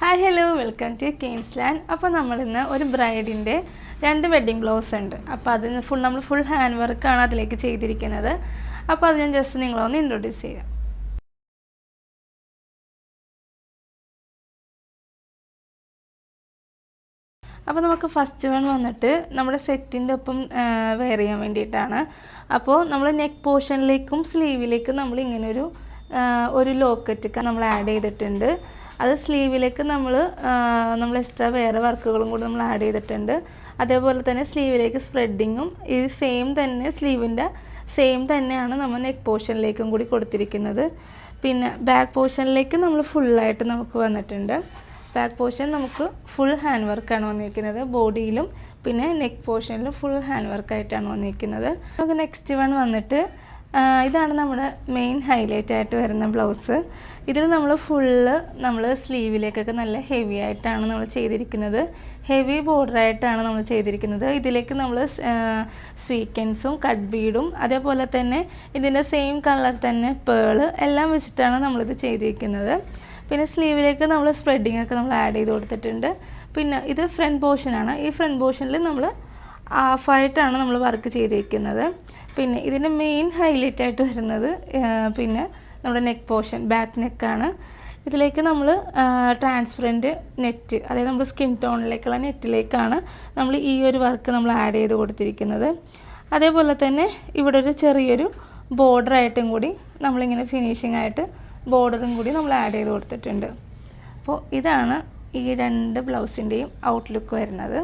Hi hello welcome to Kingsland. അപ്പോൾ നമ്മളിന്ന് ഒരു ബ്രൈഡിൻ്റെ 2 വെഡ്ഡിങ് ബ്ലൗസ് ഉണ്ട്. അപ്പോൾ അതിന് നമ്മൾ ഫുൾ ഹാൻഡ് വർക്കാണ് അതിലേക്ക് ചെയ്തിരിക്കുന്നത്. അപ്പോൾ അത് ഞാൻ ജസ്റ്റ് നിങ്ങളൊന്ന് ഇൻട്രൊഡ്യൂസ് ചെയ്യാം. അപ്പോൾ നമുക്ക് ഫസ്റ്റ് വൺ വന്നിട്ട് നമ്മുടെ സെറ്റിൻ്റെ ഒപ്പം വെയർ ചെയ്യാൻ വേണ്ടിയിട്ടാണ്. അപ്പോൾ നമ്മൾ നെക്ക് പോർഷനിലേക്കും സ്ലീവിലേക്കും നമ്മൾ ഇങ്ങനൊരു ലോക്കറ്റ് നമ്മൾ ആഡ് ചെയ്തിട്ടുണ്ട്. അത് സ്ലീവിലേക്ക് നമ്മൾ എക്സ്ട്രാ വേറെ വർക്കുകളും കൂടി നമ്മൾ ആഡ് ചെയ്തിട്ടുണ്ട്. അതേപോലെ തന്നെ സ്ലീവിലേക്ക് സ്പ്രെഡിങ്ങും ഈ സെയിം തന്നെ സ്ലീവിൻ്റെ സെയിം തന്നെയാണ് നമ്മൾ നെക്ക് പോർഷനിലേക്കും കൂടി കൊടുത്തിരിക്കുന്നത്. പിന്നെ ബാക്ക് പോർഷനിലേക്ക് നമ്മൾ ഫുള്ളായിട്ട് നമുക്ക് വന്നിട്ടുണ്ട്. ബാക്ക് പോർഷൻ നമുക്ക് ഫുൾ ഹാൻഡ് വർക്കാണ് വന്നിരിക്കുന്നത്. ബോഡിയിലും പിന്നെ നെക്ക് പോർഷനിലും ഫുൾ ഹാൻഡ് വർക്കായിട്ടാണ് വന്നിരിക്കുന്നത്. നമുക്ക് നെക്സ്റ്റ് വൺ വന്നിട്ട് ഇതാണ് നമ്മുടെ മെയിൻ ഹൈലൈറ്റ് ആയിട്ട് വരുന്ന ബ്ലൗസ്. ഇതിൽ നമ്മൾ സ്ലീവിലേക്കൊക്കെ നല്ല ഹെവി ആയിട്ടാണ് നമ്മൾ ചെയ്തിരിക്കുന്നത്. ഹെവി ബോർഡറായിട്ടാണ് നമ്മൾ ചെയ്തിരിക്കുന്നത്. ഇതിലേക്ക് നമ്മൾ സ്വീക്കൻസും കട്ട് ബീഡും അതേപോലെ തന്നെ ഇതിൻ്റെ സെയിം കളർ തന്നെ പേള് എല്ലാം വെച്ചിട്ടാണ് നമ്മളിത് ചെയ്തിരിക്കുന്നത്. പിന്നെ സ്ലീവിലേക്ക് നമ്മൾ സ്പ്രെഡിങ് ഒക്കെ നമ്മൾ ആഡ് ചെയ്ത് കൊടുത്തിട്ടുണ്ട്. പിന്നെ ഇത് ഫ്രണ്ട് പോർഷനാണ്. ഈ ഫ്രണ്ട് പോർഷനിൽ നമ്മൾ ഹാഫായിട്ടാണ് നമ്മൾ വർക്ക് ചെയ്തിരിക്കുന്നത്. പിന്നെ ഇതിൻ്റെ മെയിൻ ഹൈലൈറ്റ് ആയിട്ട് വരുന്നത് പിന്നെ നമ്മുടെ നെക്ക് പോർഷൻ ബാക്ക് നെക്കാണ്. ഇതിലേക്ക് നമ്മൾ ട്രാൻസ്പെറൻറ്റ് നെറ്റ്, അതായത് നമ്മൾ സ്കിൻ ടോണിലേക്കുള്ള നെറ്റിലേക്കാണ് നമ്മൾ ഈ ഒരു വർക്ക് നമ്മൾ ആഡ് ചെയ്ത് കൊടുത്തിരിക്കുന്നത്. അതേപോലെ തന്നെ ഇവിടെ ഒരു ചെറിയൊരു ബോർഡറായിട്ടും കൂടി നമ്മളിങ്ങനെ ഫിനിഷിംഗ് ആയിട്ട് ബോർഡറും കൂടി നമ്മൾ ആഡ് ചെയ്ത് കൊടുത്തിട്ടുണ്ട്. അപ്പോൾ ഇതാണ് ഈ 2 ബ്ലൗസിൻ്റെയും ഔട്ട്ലുക്ക് വരുന്നത്.